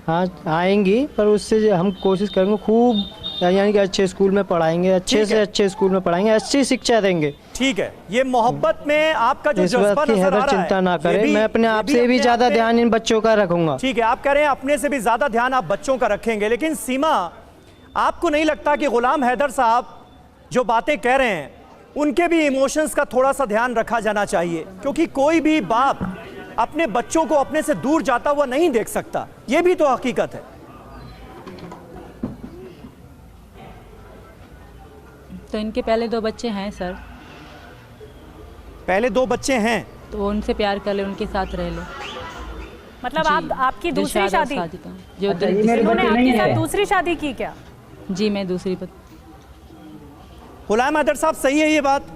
हाँ आएंगी, पर उससे हम कोशिश करेंगे खूब, यानी कि अच्छे स्कूल में पढ़ाएंगे, अच्छे से अच्छे स्कूल में पढ़ाएंगे, अच्छी शिक्षा देंगे। ठीक है, ये मोहब्बत में आपका जो इस बात की हैदर चिंता ना करें, मैं अपने आप से भी ज्यादा ध्यान इन बच्चों का रखूंगा। ठीक है, आप कह रहे हैं अपने से भी ज्यादा ध्यान आप बच्चों का रखेंगे, लेकिन सीमा, आपको नहीं लगता कि गुलाम हैदर साहब जो बातें कह रहे हैं उनके भी इमोशंस का थोड़ा सा ध्यान रखा जाना चाहिए? क्योंकि कोई भी बाप अपने बच्चों को अपने से दूर जाता हुआ नहीं देख सकता, यह भी तो हकीकत है। तो इनके पहले 2 बच्चे हैं सर। पहले 2 बच्चे हैं तो उनसे प्यार कर ले, उनके साथ रह ले। मतलब आपकी दूसरी शादी जो इन्होंने आपके साथ दूसरी शादी की क्या? जी मैं दूसरी गुलाम हैदर साहब, सही है ये बात?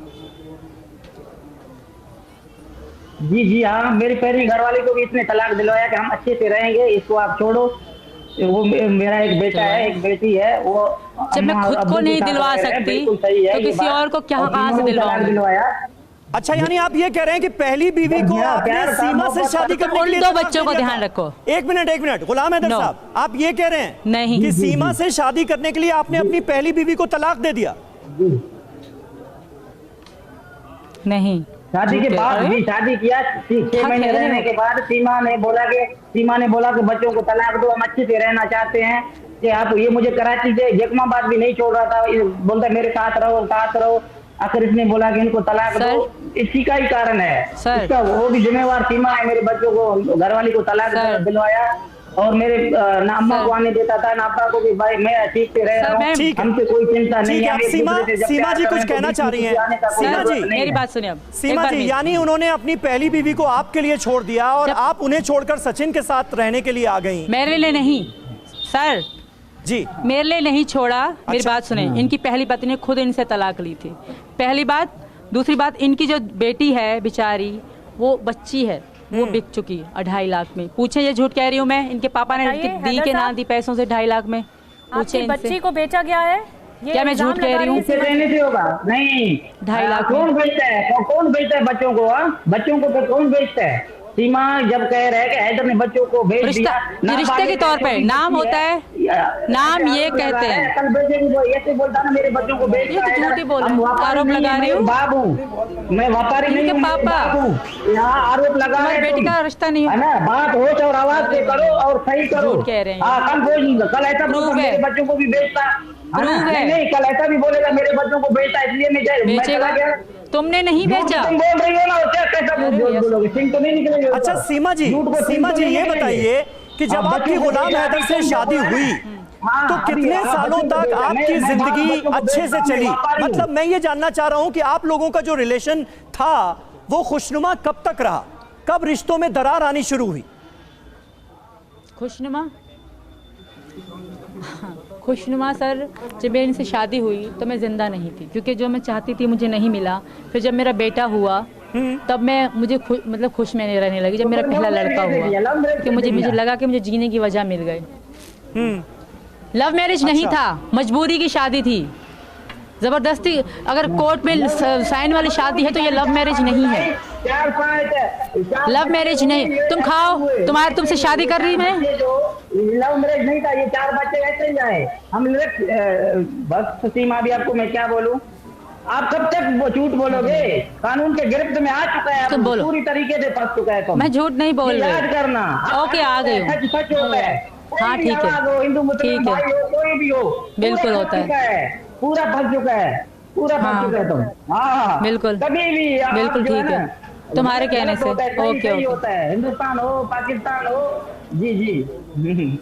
जी जी हाँ, मेरी पहली घरवाली को भी इसने तलाक दिलवाया कि हम अच्छे से रहेंगे, इसको आप छोड़ो। वो मेरा एक बेटा है, एक बेटी है, वो जब मैं खुद को नहीं दिलवा सकती तो किसी और को कहाँ से दिलवाया? अच्छा, यानी आप ये कह रहे हैं कि पहली बीवी को अपने सीमा से शादी करने के लिए 2 बच्चों को ध्यान रखो। एक मिनट गुलाम हैदर साहब, आप ये कह रहे हैं नहीं कि सीमा से शादी करने के लिए आपने अपनी पहली बीवी को तलाक दे दिया? नहीं, शादी के बाद भी शादी किया, 6 महीने रहने के बाद सीमा ने बोला कि बच्चों को तलाक दो, हम अच्छे से रहना चाहते हैं। कि आप ये मुझे कराची से जखमाबाद भी नहीं छोड़ रहा था, बोलता मेरे साथ रहो। आखिर इसने बोला कि इनको तलाक दो, इसी का ही कारण है इसका। वो भी जिम्मेवार सीमा है, मेरे बच्चों को, घरवाली को तलाक दिलवाया और मेरे ना अम्मा को आने देता था ना अब्बा को भी। भाई मैं ठीक से रह रहा हूं, हमसे कोई चिंता नहीं है। सीमा जी कुछ कहना चाह रही हैं? सीमा जी मेरी बात सुनिए अब। सीमा जी, यानी उन्होंने अपनी पहली बीवी को आपके लिए छोड़ दिया और आप उन्हें छोड़कर सचिन के साथ रहने के लिए आ गई? मेरे लिए नहीं सर जी, मेरे लिए नहीं छोड़ा। मेरी बात सुने, इनकी पहली पत्नी ने खुद इनसे तलाक ली थी, पहली बात। दूसरी बात, इनकी जो बेटी है बेचारी, वो बच्ची है, वो बिक चुकी 2.5 लाख में। पूछे, ये झूठ कह रही हूँ मैं? इनके पापा ने दी के ना दी पैसों से 2.5 लाख में। पूछे, बच्ची को बेचा गया है? क्या मैं झूठ कह रही हूँ? नहीं, 2.5 लाख कौन बेचता है? कौन बेचता है बच्चों को? बच्चों को कौन बेचता है? सीमा जब कह रहे हैं कि हैदर ने बच्चों को भेज दिया, रिश्ते के तौर पे नाम होता है, नाम ये कहते हैं। कल बेटे भी ऐसे बोलता ना मेरे बच्चों को भेजता है। झूठी बोल रहे हैं, आरोप लगा रही हूँ। बाबू, मैं व्यापारी नहीं हूँ, पापा यहाँ आरोप लगा रहे हैं। बेटी का रिश्ता नहीं है ना, बात होश और आवाज से करो और सही करो। कह रहे हैं कल ऐसा मेरे बच्चों को भी बेचता, नहीं कल ऐसा भी बोलेगा मेरे बच्चों को बेचता, इसलिए मैं चला गया। तुमने नहीं बेचा, तुम बोल रही हो ना, कैसा बोलोगे? सिंह तो नहीं निकलेंगे। अच्छा सीमा जी ये बताइए कि जब आपकी गुलाम हैदर से शादी हुई तो कितने सालों तक आपकी जिंदगी अच्छे से चली? मतलब मैं ये जानना चाह रहा हूं कि आप लोगों का जो रिलेशन था वो खुशनुमा कब तक रहा? कब रिश्तों में दरार आनी शुरू हुई? खुशनुमा सर, जब मेरी इनसे शादी हुई तो मैं जिंदा नहीं थी, क्योंकि जो मैं चाहती थी मुझे नहीं मिला। फिर जब मेरा बेटा हुआ तब मुझे खुश में नहीं रहने लगी। जब मेरा पहला लड़का हुआ कि मुझे लगा कि मुझे जीने की वजह मिल गई। लव मैरिज नहीं था, मजबूरी की शादी थी, जबरदस्ती। अगर कोर्ट में साइन वाली शादी है तो ये लव मैरिज नहीं है। लव मैरिज नहीं। तुम खाओ, तुमसे शादी कर रही मैं। लव मैरिज नहीं था, ये 4 बच्चे ऐसे ही आए हम। बस सीमा भी, आपको मैं क्या बोलूं? आप कब तक झूठ बोलोगे? कानून के गिरफ्त में आ चुका है, तुम बोलो। पूरी तरीके से फंस चुका है। तुम, मैं झूठ नहीं बोल रही, याद करना। ओके, आ गई हूँ। सच होता है। हाँ ठीक है, हिंदू मुसलमान भाई हो, कोई भी हो, बिल्कुल होता है। पूरा फंस चुका है, पूरा फंस चुका है तुम। हाँ बिल्कुल, कभी भी बिल्कुल ठीक है, तुम्हारे कहने से। ओके, होता है, हिंदुस्तान हो पाकिस्तान हो। जी जी।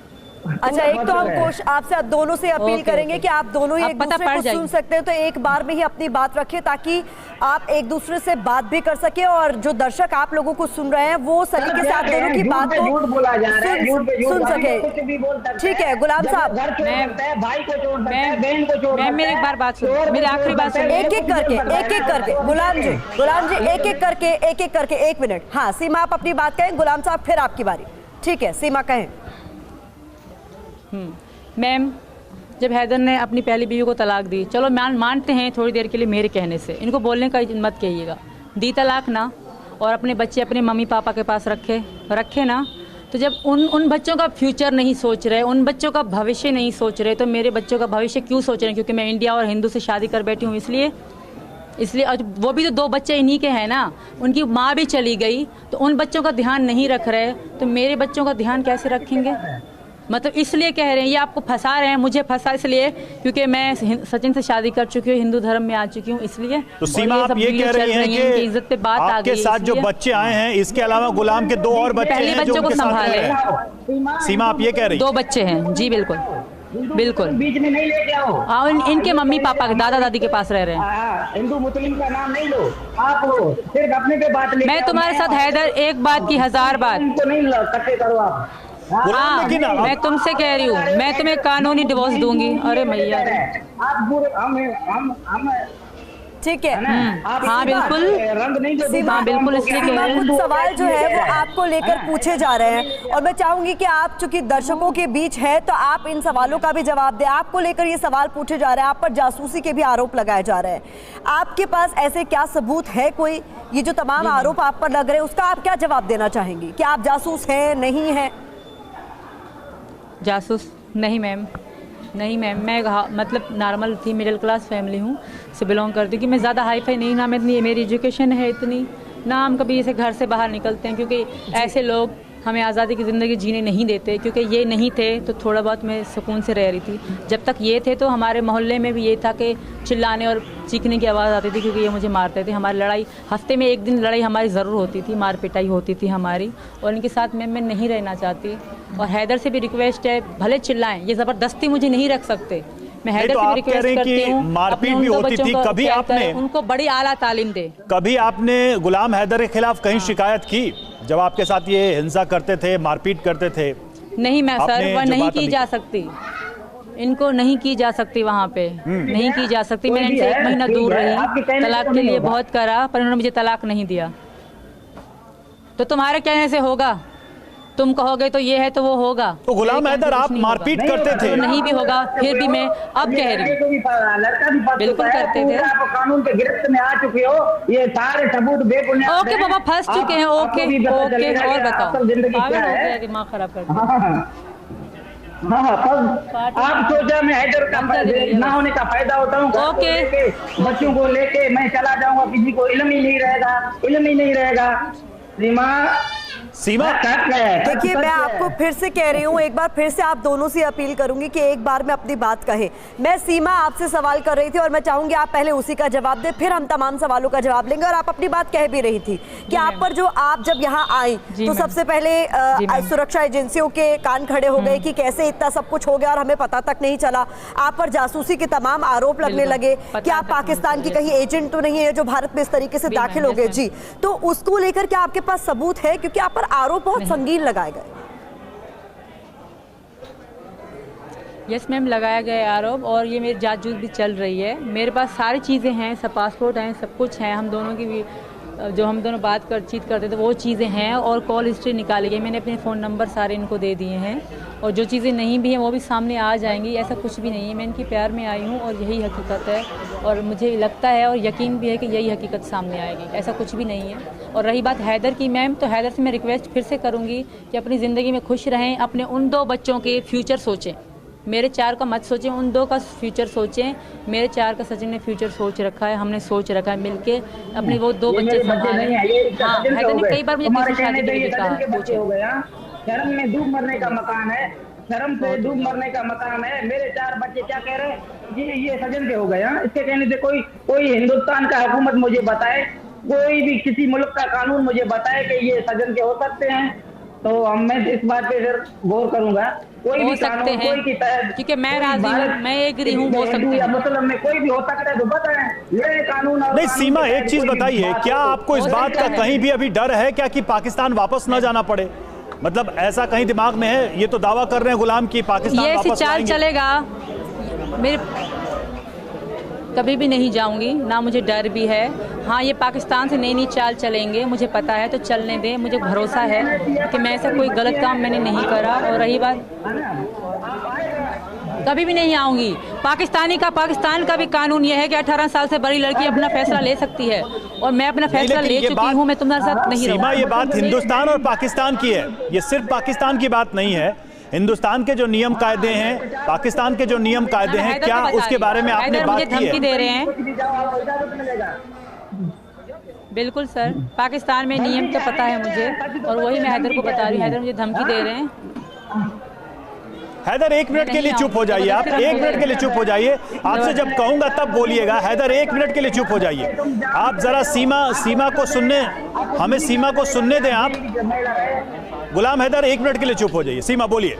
अच्छा, एक तो हम आपसे दोनों से अपील करेंगे कि आप दोनों ही एक दूसरे को सुन सकते हैं तो एक बार में ही अपनी बात रखें, ताकि आप एक दूसरे से बात भी कर सके और जो दर्शक आप लोगों को सुन रहे हैं वो सलीके से आप दोनों की बात को सुन सके। ठीक है गुलाम साहब, भाई को छोड़ सकता है, बहन को छोड़ सकता है। मेरी एक बार बात सुनो, मेरी आखिरी बात सुनो। एक एक करके गुलाम जी एक एक करके 1 मिनट। हाँ सीमा, आप अपनी बात कहें, गुलाम साहब फिर आपकी बारी। ठीक है सीमा, कहें। मैम, जब हैदर ने अपनी पहली बीवी को तलाक दी, चलो मानते हैं थोड़ी देर के लिए मेरे कहने से, इनको बोलने का मत कहिएगा, दी तलाक ना, और अपने बच्चे अपने मम्मी पापा के पास रखे ना, तो जब उन बच्चों का फ्यूचर नहीं सोच रहे, उन बच्चों का भविष्य नहीं सोच रहे, तो मेरे बच्चों का भविष्य क्यों सोच रहे हैं? क्योंकि मैं इंडिया और हिंदू से शादी कर बैठी हूँ, इसलिए और वो भी तो 2 बच्चे इन्हीं के हैं ना, उनकी माँ भी चली गई, तो उन बच्चों का ध्यान नहीं रख रहे, तो मेरे बच्चों का ध्यान कैसे रखेंगे? मतलब इसलिए कह रहे हैं, ये आपको फंसा रहे हैं, मुझे फंसा इसलिए क्योंकि मैं सचिन से शादी कर चुकी हूँ, हिंदू धर्म में आ चुकी हूँ, इसलिए। तो सीमा, आप ये कह रही हैं कि इज्जत पे बात आ गई, आपके साथ जो बच्चे आए हैं, इसके अलावा गुलाम के 2 और बच्चे पहले हैं जो बच्चों को उनके साथ संभाले। रह रहे हैं। सीमा, आप ये कह रही हैं? 2 बच्चे हैं जी, बिल्कुल बिल्कुल। बीच में नहीं लेके आओ। हाँ, इनके मम्मी पापा के दादा दादी के पास रह रहे हैं। हिंदू मुस्लिम का नाम नहीं लो, आप हो सिर्फ अपने पे बात लेके मैं तुम्हारे साथ हैदर एक बात की 1000 बात। इनको नहीं इकट्ठे करो आप। हाँ, मैं तुमसे कह रही हूँ, मैं तुम्हें कानूनी डिवोर्स दूंगी। अरे मैया, आप पूरे हम ठीक है। हाँ बिल्कुल, रंग नहीं दे। हाँ बिल्कुल, इसलिए कह रहे हैं। कुछ सवाल जो है वो आपको लेकर पूछे जा रहे हैं और मैं चाहूंगी कि आप चूंकि दर्शकों के बीच है तो आप इन सवालों का भी जवाब दें। आपको लेकर ये सवाल पूछे जा रहे हैं, आप पर जासूसी के भी आरोप लगाए जा रहे हैं। आपके पास ऐसे क्या सबूत है कोई? ये जो तमाम आरोप आप पर लग रहे हैं उसका आप क्या जवाब देना चाहेंगी? कि आप जासूस हैं, नहीं है? जासूस नहीं मैम, नहीं मैम, मैं मतलब नॉर्मल थी, मिडिल क्लास फैमिली हूँ से बिलोंग करती हूँ कि मैं ज़्यादा हाई फाई नहीं, ना मैं इतनी मेरी एजुकेशन है इतनी, ना हम कभी ऐसे घर से बाहर निकलते हैं, क्योंकि ऐसे लोग हमें आज़ादी की ज़िंदगी जीने नहीं देते। क्योंकि ये नहीं थे तो थोड़ा बहुत मैं सुकून से रह रही थी। जब तक ये थे तो हमारे मोहल्ले में भी ये था कि चिल्लाने और चीखने की आवाज़ आती थी, क्योंकि ये मुझे मारते थे। हमारी लड़ाई, हफ्ते में 1 दिन लड़ाई हमारी ज़रूर होती थी, मार पिटाई होती थी हमारी, और इनके साथ मैं नहीं रहना चाहती। और हैदर से भी रिक्वेस्ट है, भले चिल्लाएं, ये ज़बरदस्ती मुझे नहीं रख सकते। मैं हैदर से भी रिक्वेस्ट करती हूँ, मारपीट भी होती थी, कभी आपने उनको बड़ी आला तालीम दे। कभी आपने गुलाम हैदर के खिलाफ कहीं शिकायत की जब आपके साथ ये हिंसा करते थे, मारपीट करते थे? नहीं मैं सर, वह नहीं की जा सकती, इनको नहीं की जा सकती, वहाँ पे नहीं की जा सकती। मैंने इनसे 1 महीना दूर रही, तलाक के लिए बहुत करा, पर उन्होंने मुझे तलाक नहीं दिया। तो तुम्हारे कहने से होगा? तुम कहोगे तो ये है तो वो होगा। तो गुलाम हैदर आप मारपीट करते थे? नहीं भी होगा, फिर भी मैं अब कह रही हूँ, बिल्कुल करते थे। आप कानून के गिरफ्त में आ चुके हो, ये सारे सबूत बेबुनियाद। ओके बाबा, फंस चुके हैं। ओके ओके, और बताओ, पागल हो गया, दिमाग खराब कर दिया। आप सोचा मैं हैदर का ना होने का फायदा उठाऊंगा? ओके, बच्चों को लेके मैं चला जाऊंगा, किसी को इल्म ही नहीं रहेगा। सीमा देखिए, मैं आपको फिर से कह रही हूँ, एक बार फिर से आप दोनों से अपील करूंगी कि एक बार में अपनी बात कहें। मैं सीमा आपसे सवाल कर रही थी और मैं चाहूंगी आप पहले उसी का जवाब दें, फिर हम तमाम सवालों का जवाब लेंगे। और आप अपनी बात कह भी रही थी कि आप पर जो आप जब यहाँ आई तो सबसे पहले सुरक्षा एजेंसियों के कान खड़े हो गए कि कैसे इतना सब कुछ हो गया और हमें पता तक नहीं चला। आप पर जासूसी के तमाम आरोप लगने लगे कि आप पाकिस्तान की कहीं एजेंट तो नहीं है जो भारत में इस तरीके से दाखिल हो गए। जी, तो उसको लेकर क्या आपके पास सबूत है? क्योंकि आप पर आरोप बहुत संगीन लगाए गए। यस मैम, लगाया गया आरोप, और ये मेरी जांच भी चल रही है। मेरे पास सारी चीज़ें हैं, सब पासपोर्ट हैं, सब कुछ है। हम दोनों की भी जो हम दोनों बातचीत करते थे वो चीज़ें हैं, और कॉल हिस्ट्री निकाली गई। मैंने अपने फ़ोन नंबर सारे इनको दे दिए हैं, और जो चीज़ें नहीं भी हैं वो भी सामने आ जाएंगी। ऐसा कुछ भी नहीं है, मैं इनकी प्यार में आई हूँ और यही हकीकत है, और मुझे लगता है और यकीन भी है कि यही हकीकत सामने आएगी, ऐसा कुछ भी नहीं है। और रही बात हैदर की मैम, तो हैदर से मैं रिक्वेस्ट फिर से करूँगी कि अपनी ज़िंदगी में खुश रहें, अपने उन 2 बच्चों के फ्यूचर सोचें। मेरे 4 का मत सोचें, उन 2 का फ्यूचर सोचें। मेरे 4 का सचिन ने फ्यूचर सोच रखा है, हमने सोच रखा है मिलके अपने वो 2 बच्चे संभालें। हाँ, हैदर ने कई बार मुझे दूसरी शादी के लिए कहा। शर्म में डूब मरने का मकान है, शर्म से डूब मरने का मकान है। मेरे 4 बच्चे क्या कह रहे हैं? ये सजन के हो गए। इसके कहने से कोई हिंदुस्तान का हुकूमत मुझे बताए, कोई भी किसी मुल्क का कानून मुझे बताए कि ये सजन के हो सकते हैं, तो मैं इस बात पे फिर गौर करूंगा। कोई भी कानून कोई की तहत, क्योंकि मैं राजी हूँ, मैं एग्री हूँ, हो सकते हैं मुस्लिम में कोई भी हो सकता है तो बताएं, ये कानून। नहीं सीमा, एक चीज बताइए, क्या आपको इस बात का कहीं भी अभी डर है क्या कि पाकिस्तान वापस न जाना पड़े? मतलब ऐसा कहीं दिमाग में है? ये तो दावा कर रहे हैं गुलाम की पाकिस्तान ये वापस चाल चलेगा, मेरे कभी भी नहीं जाऊंगी, ना मुझे डर भी है। हाँ, ये पाकिस्तान से नई चाल चलेंगे, मुझे पता है, तो चलने दें। मुझे भरोसा है कि मैं ऐसा कोई गलत काम मैंने नहीं करा। और रही बात, कभी भी नहीं आऊंगी। पाकिस्तान का भी कानून यह है कि 18 साल से बड़ी लड़की अपना फैसला ले सकती है और मैं अपना फैसला ले चुकी हूँ। मैं तुम्हारे साथ नहीं सीमा, ये बात हिंदुस्तान और पाकिस्तान की है, ये सिर्फ पाकिस्तान की बात नहीं है। हिंदुस्तान के जो नियम कायदे हैं, पाकिस्तान के जो नियम कायदे हैं, क्या उसके बारे में आपने बात की है? धमकी दे रहे हैं। बिल्कुल सर, पाकिस्तान में नियम तो पता है मुझे और वही मैं हैदर को बता रही हूँ। हैदर मुझे धमकी दे रहे हैं। हैदर 1 मिनट के लिए चुप हो जाइए, आप 1 मिनट के लिए चुप हो जाइए। आपसे जब कहूंगा तब बोलिएगा। हैदर 1 मिनट के लिए चुप हो जाइए। आप जरा सीमा को सुनने, हमें सीमा को सुनने दें। आप गुलाम हैदर 1 मिनट के लिए चुप हो जाइए। सीमा बोलिए।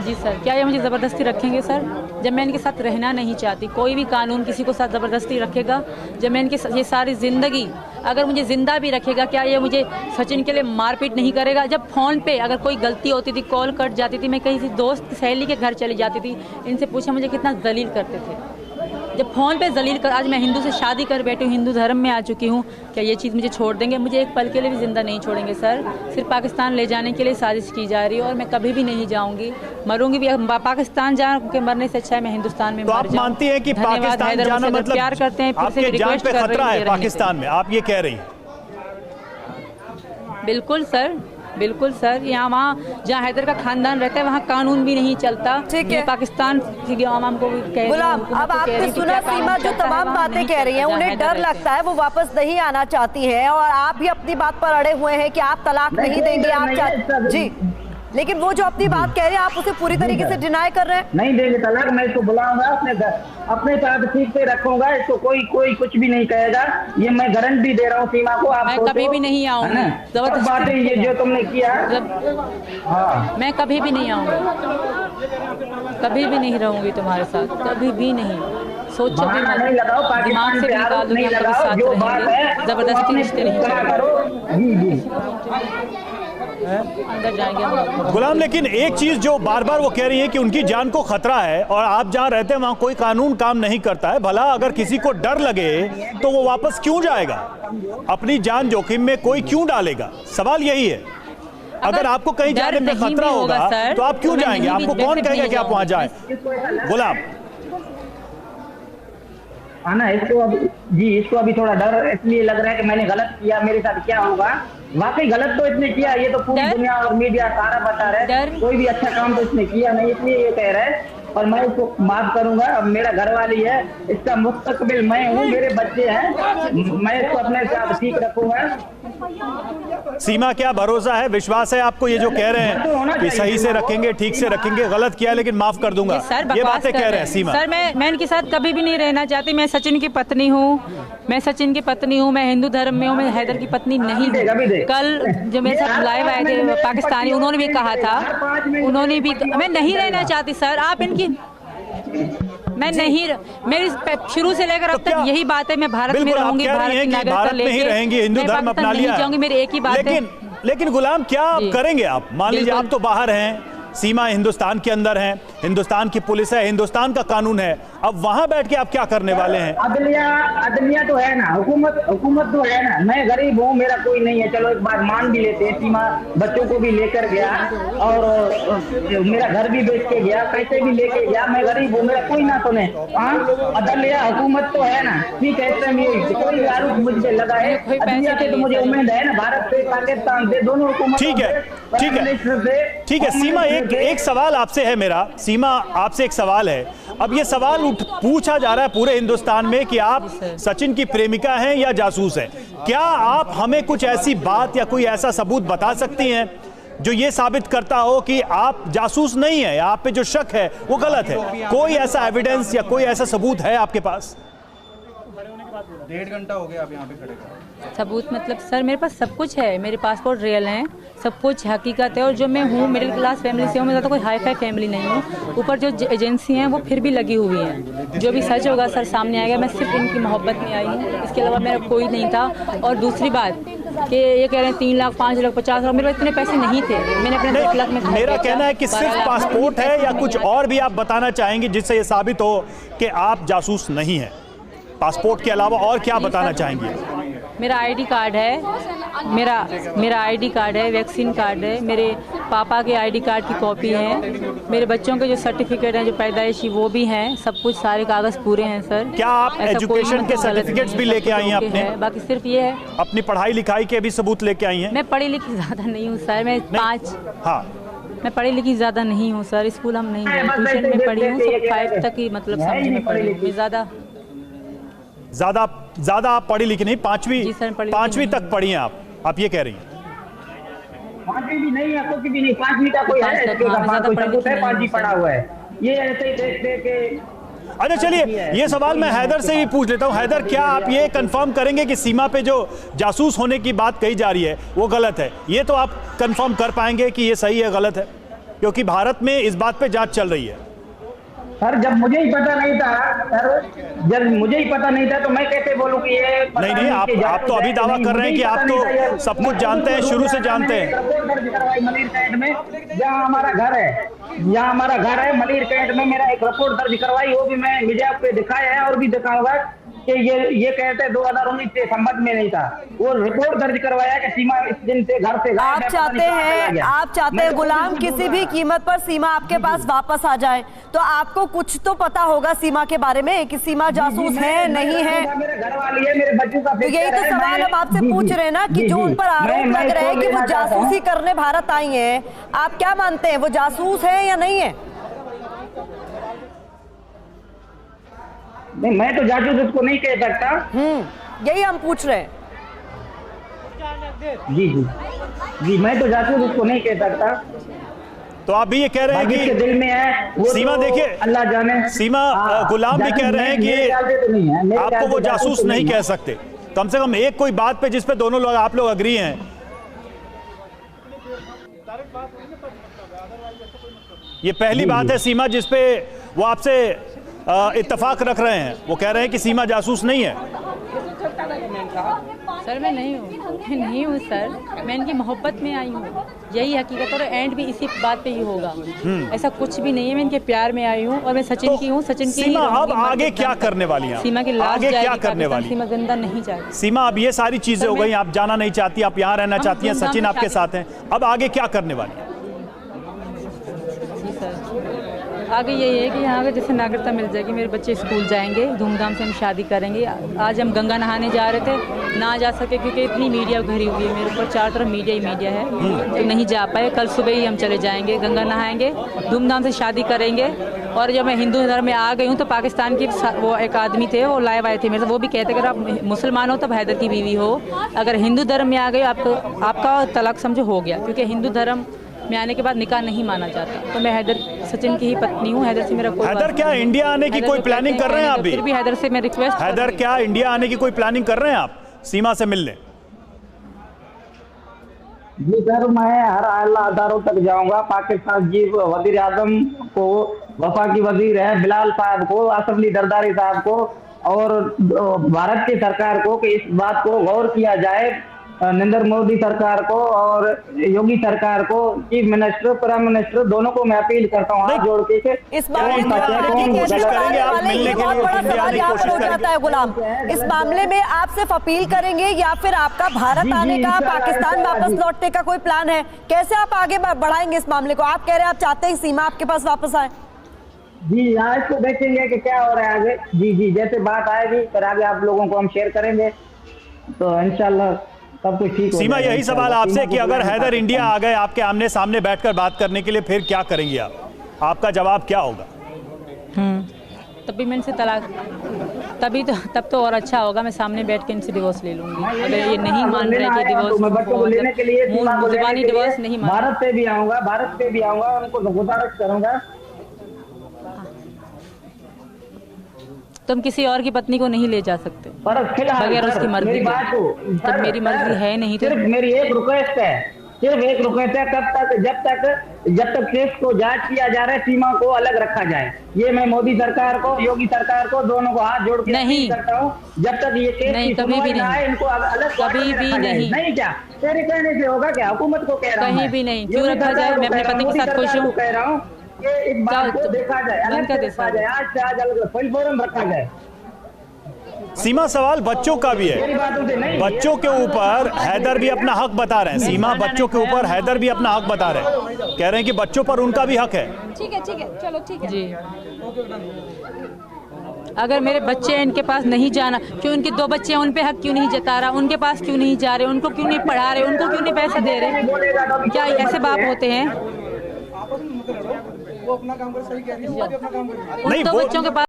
जी सर, क्या ये मुझे ज़बरदस्ती रखेंगे सर? जब मैं इनके साथ रहना नहीं चाहती, कोई भी कानून किसी को साथ ज़बरदस्ती रखेगा? जब मैं इनके ये सारी ज़िंदगी, अगर मुझे ज़िंदा भी रखेगा, क्या ये मुझे सचिन के लिए मारपीट नहीं करेगा? जब फ़ोन पे अगर कोई गलती होती थी, कॉल कट जाती थी, मैं कहीं से दोस्त सहेली के घर चली जाती थी, इनसे पूछा मुझे कितना जलील करते थे। जब फ़ोन पे जलील कर, आज मैं हिंदू से शादी कर बैठी हूँ, हिंदू धर्म में आ चुकी हूँ, क्या ये चीज़ मुझे छोड़ देंगे? मुझे एक पल के लिए भी ज़िंदा नहीं छोड़ेंगे सर। सिर्फ पाकिस्तान ले जाने के लिए साजिश की जा रही है और मैं कभी भी नहीं जाऊँगी, मरूंगी भी। पाकिस्तान जा के मरने से अच्छा है मैं हिंदुस्तान में। तो आप मानती हैं कि पाकिस्तान जाना मतलब प्यार करते हैं, आपके जान पे खतरा है पाकिस्तान में, आप ये कह रही हैं? बिल्कुल सर, बिल्कुल सर। यहाँ वहाँ जहाँ हैदर का खानदान रहता है वहाँ कानून भी नहीं चलता। ठीक है, पाकिस्तान की आवाम को कह गुलाम, अब आपने सुना सीमा जो तमाम बातें कह रही हैं, उन्हें डर लगता है, वो वापस नहीं आना चाहती है और आप भी अपनी बात पर अड़े हुए हैं कि आप तलाक नहीं देंगे। आप जी, लेकिन वो जो अपनी बात कह रहे हैं आप उसे पूरी तरीके से डिनाई कर रहे हैं। नहीं देंगे तलाक, मैं इसको बुलाऊंगा अपने साथ ठीक पे रखूंगा, इसको कोई कुछ भी नहीं कहेगा। ये मैं गारंटी दे रहा हूँ सीमा को। आप कभी भी नहीं आऊंगी, जबरदस्ती बातें ये जो तुमने किया। हाँ, मैं कभी भी नहीं आऊंगी, कभी भी नहीं रहूंगी तुम्हारे साथ, कभी भी नहीं। सोचो भी मत, नहीं लगाओ, दिमाग से निकाल दूंगी, हम कभी साथ रहेंगे, जबरदस्ती रिश्ते नहीं अंदर जाएंगे। गुलाम, लेकिन एक चीज जो बार बार वो कह रही है कि उनकी जान को खतरा है और आप जहाँ रहते हैं वहाँ कोई कानून काम नहीं करता है। भला अगर किसी को डर लगे तो वो वापस क्यों जाएगा? अपनी जान जोखिम में कोई क्यों डालेगा? सवाल यही है। अगर आपको कहीं जाने में खतरा होगा तो आप क्यों जाएंगे? आपको कौन कहेगा कि आप वहाँ जाएं? गुलाम ना, इसको अभी थोड़ा डर इसलिए लग रहा है कि मैंने गलत किया, मेरे साथ क्या होगा। वाकई गलत तो इसने किया, ये तो पूरी दुनिया और मीडिया सारा बता रहा है। कोई भी अच्छा काम तो इसने किया नहीं, इसलिए ये कह रहा है। और मैं इसको माफ करूंगा। अब मेरा घरवाली है, इसका मुस्तकबिल मैं हूँ, मेरे बच्चे हैं, मैं इसको अपने साथ ठीक रखूंगा। सीमा, क्या भरोसा है, विश्वास है आपको ये जो कह रहे हैं कि सही से रखेंगे, ठीक से रखेंगे? गलत किया लेकिन माफ कर दूंगा, ये बातें कह रहे हैं सीमा। सर मैं इनके साथ कभी भी नहीं रहना चाहती। मैं सचिन की पत्नी हूँ, मैं हिंदू धर्म में हूँ, मैं हैदर की पत्नी नहीं हूँ। कल जो मेरे साथ लाइव आए थे पाकिस्तानी, उन्होंने भी कहा था, उन्होंने भी, मैं नहीं रहना चाहती सर। आप इनकी, मैं नहीं, मेरी शुरू से लेकर अब तक यही बात है, मैं भारत में रहूंगी, भारत की नागरिकता लेके रहेंगी, हिंदू धर्म अपना लिया जाऊंगी, मेरी एक ही बात है। लेकिन गुलाम, क्या आप करेंगे? आप मान लीजिए आप तो बाहर हैं, सीमा हिंदुस्तान के अंदर है, हिंदुस्तान की पुलिस है, हिंदुस्तान का कानून है, अब वहां बैठ के आप क्या करने वाले हैं? अदलिया तो है ना, हुकूमत तो है ना। मैं गरीब हूँ, मेरा कोई नहीं है, चलो एक बार मान भी लेते हैं। सीमा बच्चों को भी लेकर गया और मेरा घर भी बेच के गया, पैसे भी लेके गया। मैं गरीब हूँ, मेरा कोई ना तो नहीं। हाँ, अदलिया हुकूमत तो है ना, ठीक है। कोई आरोप मुझ पे लगा है, अदलिया से तो मुझे उम्मीद है ना, भारत से, पाकिस्तान से, दोनों हुकूमत। ठीक है सीमा, एक सवाल आपसे है मेरा। सीमा, आपसे एक सवाल है। अब ये सवाल पूछा जा रहा है पूरे हिंदुस्तान में कि आप सचिन की प्रेमिका हैं या जासूस हैं। क्या आप हमें कुछ ऐसी बात या कोई ऐसा सबूत बता सकती हैं जो ये साबित करता हो कि आप जासूस नहीं है, आप पे जो शक है वो गलत है? कोई ऐसा एविडेंस या कोई ऐसा सबूत है आपके पास? 1.5 घंटा हो गया आप यहाँ पे खड़े। सबूत मतलब सर मेरे पास सब कुछ है, मेरे पासपोर्ट रियल हैं, सब कुछ हकीकत है। और जो मैं हूँ मिडिल क्लास फैमिली से हूँ, मैं ज़्यादा कोई हाई फाई फैमिली नहीं हूँ। ऊपर जो एजेंसी हैं वो फिर भी लगी हुई हैं, जो भी सच होगा सर सामने आएगा। मैं सिर्फ इनकी मोहब्बत में आई हूँ, इसके अलावा मेरा कोई नहीं था। और दूसरी बात कि ये कह रहे हैं 3 लाख 5 लाख 50 लाख, मेरे पास इतने पैसे नहीं थे। मैंने अपने 10 लाख में, मेरा कहना है कि सिर्फ पासपोर्ट है या कुछ और भी आप बताना चाहेंगे जिससे ये साबित हो कि आप जासूस नहीं हैं? पासपोर्ट के अलावा और क्या बताना चाहेंगे? मेरा आईडी कार्ड है, मेरा आईडी कार्ड है, वैक्सीन कार्ड है, मेरे पापा के आईडी कार्ड की कॉपी है, मेरे बच्चों के जो सर्टिफिकेट हैं जो पैदाइशी वो भी हैं, सब कुछ सारे कागज पूरे हैं सर। क्या आप एजुकेशन के सर्टिफिकेट्स भी लेके आई हैं अपने? बाकी सिर्फ ये है। अपनी पढ़ाई लिखाई के भी सबूत लेके आई हैं? मैं पढ़ी लिखी ज़्यादा नहीं हूँ सर, मैं मैं पढ़ी लिखी ज़्यादा नहीं हूँ सर, स्कूल हम नहीं गए, ट्यूशन में पढ़ी हूँ, सब 5 तक ही मतलब समझ में पढ़ी हूँ, ज़्यादा आप पढ़ी लिखी नहीं, पांचवी तक पढ़ी हैं आप ये कह रही हैं? 5वीं भी नहीं है, कुछ भी नहीं, 5वीं का कोई है, कोई 5वीं पढ़ा हुआ है, ये ऐसे ही देख के। अच्छा चलिए, ये सवाल मैं हैदर से भी पूछ लेता हूँ। हैदर, क्या आप ये कंफर्म करेंगे कि सीमा पे जो जासूस होने की बात कही जा रही है वो गलत है? ये तो आप कंफर्म कर पाएंगे कि ये सही है गलत है, क्योंकि भारत में इस बात पे जांच चल रही है। सर जब मुझे ही पता नहीं था तो मैं कैसे बोलूं कि ये नहीं, आप तो अभी दावा कर रहे हैं कि आप तो सब कुछ जानते हैं, शुरू से जानते हैं। मलिर कैंट में जहाँ हमारा घर है मलिर कैंट में मेरा एक रिपोर्ट दर्ज करवाई, वो भी मैं मीडिया पे दिखाया है और भी दिखाऊंगा कि ये कहते 2019 से संबंध में नहीं था, वो रिपोर्ट दर्ज करवाया कि सीमा इस दिन से घर से आप चाहते हैं गुलाम किसी भी कीमत पर सीमा आपके पास वापस आ जाए, तो आपको कुछ तो पता होगा सीमा के बारे में कि सीमा जासूस है नहीं है। मेरे घर वाली है, मेरे बच्चों का तो यही तो सवाल हम आपसे पूछ रहे हैं ना कि जो उन पर आरोप लग रहा है कि वो जासूसी करने भारत आई है, आप क्या मानते हैं वो जासूस है या नहीं है? नहीं, मैं तो जासूस उसको नहीं कह सकता। यही हम पूछ रहे हैं। जी, मैं तो जासूस उसको नहीं कह सकता। तो आप भी ये कह रहे हैं कि दिल में है वो सीमा, देखिए अल्लाह जाने। सीमा, गुलाम भी कह रहे हैं कि आपको वो जासूस नहीं कह सकते, कम से कम एक कोई बात पे जिस पे दोनों लोग आप लोग अग्री हैं। ये पहली बात है सीमा जिस पे वो आपसे इत्तेफाक रख रहे हैं, वो कह रहे हैं कि सीमा जासूस नहीं है। सर मैं नहीं हूँ सर, मैं इनकी मोहब्बत में आई हूँ, यही हकीकत, और एंड भी इसी बात पे ही होगा। ऐसा कुछ भी नहीं है, मैं इनके प्यार में आई हूँ और मैं सचिन की हूँ, सचिन की। सीमा अब आगे क्या करने वाली हैं? सीमा की लाश आगे क्या करने वाली? सीमा जिंदा नहीं जाएगी। सीमा अब ये सारी चीजें हो गई, आप जाना नहीं चाहती, आप यहाँ रहना चाहती हैं, सचिन आपके साथ हैं, अब आगे क्या करने वाली है? आगे यही है कि यहाँ पे जैसे नागरिकता मिल जाएगी, मेरे बच्चे स्कूल जाएंगे, धूमधाम से हम शादी करेंगे। आज हम गंगा नहाने जा रहे थे, ना जा सके क्योंकि इतनी मीडिया घिरी हुई है, मेरे ऊपर चारों तरफ मीडिया ही मीडिया है, तो नहीं जा पाए। कल सुबह ही हम चले जाएंगे, गंगा नहाएंगे, धूमधाम से शादी करेंगे। और जब मैं हिंदू धर्म में आ गई हूँ तो पाकिस्तान की वो एक आदमी थे, वो लाइव आए थे मेरे से, वो भी कहते अगर आप मुसलमान हो तब हैदर की बीवी हो, अगर हिंदू धर्म में आ गए आपका तलाक समझो हो गया, क्योंकि हिंदू धर्म में आने के बाद निकाह नहीं माना जाता। तो मैं हैदर सचिन की ही पत्नी हूँ, हैदर से मेरा कोई हैदर क्या इंडिया आने की कोई प्लानिंग कर रहे हैं आप भी? फिर भी हैदर से मैं रिक्वेस्ट, हैदर क्या इंडिया आने की कोई प्लानिंग कर रहे हैं आप सीमा से मिलने? जी सर, मैं हर आला अदारों तक जाऊंगा। पाकिस्तान जी वजीर आजम को, वफाकी वजीर है बिलाल साहब को, असम्बली दरदारी साहब को और भारत की सरकार को कि इस बात को गौर किया जाए, नरेंद्र मोदी सरकार को और योगी सरकार को, चीफ मिनिस्टर प्राइम मिनिस्टर दोनों को मैं अपील करता हूँ हाथ जोड़ के। इस मामले गुलाम, इस मामले में आप सिर्फ अपील करेंगे या फिर आपका भारत आने का, पाकिस्तान वापस लौटने का कोई प्लान है? कैसे आप आगे बढ़ाएंगे इस मामले को? आप कह रहे हैं आप चाहते हैं सीमा आपके पास वापस आए। जी आज तो देखेंगे कि क्या हो रहा है आगे। जी जैसे बात आएगी फिर आगे आप लोगों को हम शेयर करेंगे, तो इंशाल्लाह सब कुछ ठीक। सीमा, यही सवाल आपसे कि अगर हैदर इंडिया आ गए आपके आमने सामने बैठकर बात करने के लिए, फिर क्या करेंगी आप? आपका जवाब क्या होगा? तभी मैं इनसे तलाक, तब तो और अच्छा होगा, मैं सामने बैठ के इनसे डिवोर्स ले लूंगी। अगर ये नहीं मान रहे कि डिवोर्स, लेने के लिए जुबानी डिवोर्स नहीं मान, भारत पे भी आऊंगा, उनको गुजारिश करूंगा। तुम किसी और की पत्नी को नहीं ले जा सकते बगैर उसकी मर्जी के। जब मेरी मर्जी है नहीं तो सिर्फ मेरी एक रिक्वेस्ट है, जब तक केस को जांच किया जा रहा है, सीमा को अलग रखा जाए। ये मैं मोदी सरकार को, योगी सरकार को, दोनों को हाथ जोड़ के नहीं करता हूँ। जब तक ये केस नहीं, कभी भी नहीं, इनको अलग कभी भी नहीं। क्या तेरे कहने से होगा क्या? हुकूमत को कह रहा हूँ, कहीं भी नहीं। क्यों रखा जाए? मैं अपने पति के साथ खुश हूँ, कह रहा हूँ इस बात को देखा जाए, अलग देखा जाए, आज से आज अलग फुल फोरम रखा जाए। सीमा, सवाल बच्चों का भी है। बच्चों के ऊपर हैदर भी अपना हक बता रहे हैं। सीमा, बच्चों के ऊपर हैदर भी अपना हक बता रहे हैं, कह रहे हैं कि बच्चों पर उनका भी हक है। ठीक है, चलो ठीक है जी। अगर मेरे बच्चे हैं, इनके पास नहीं जाना, क्यों उनके 2 बच्चे हैं, उन पे हक क्यों नहीं जता रहा? उनके पास क्यों नहीं जा रहे? उनको क्यों नहीं पढ़ा रहे? उनको क्यों नहीं पैसे दे रहे? क्या ऐसे बाप होते हैं? वो अपना काम कर, सही कह रही है, वो भी अपना काम कर। उन 2 बच्चों के पास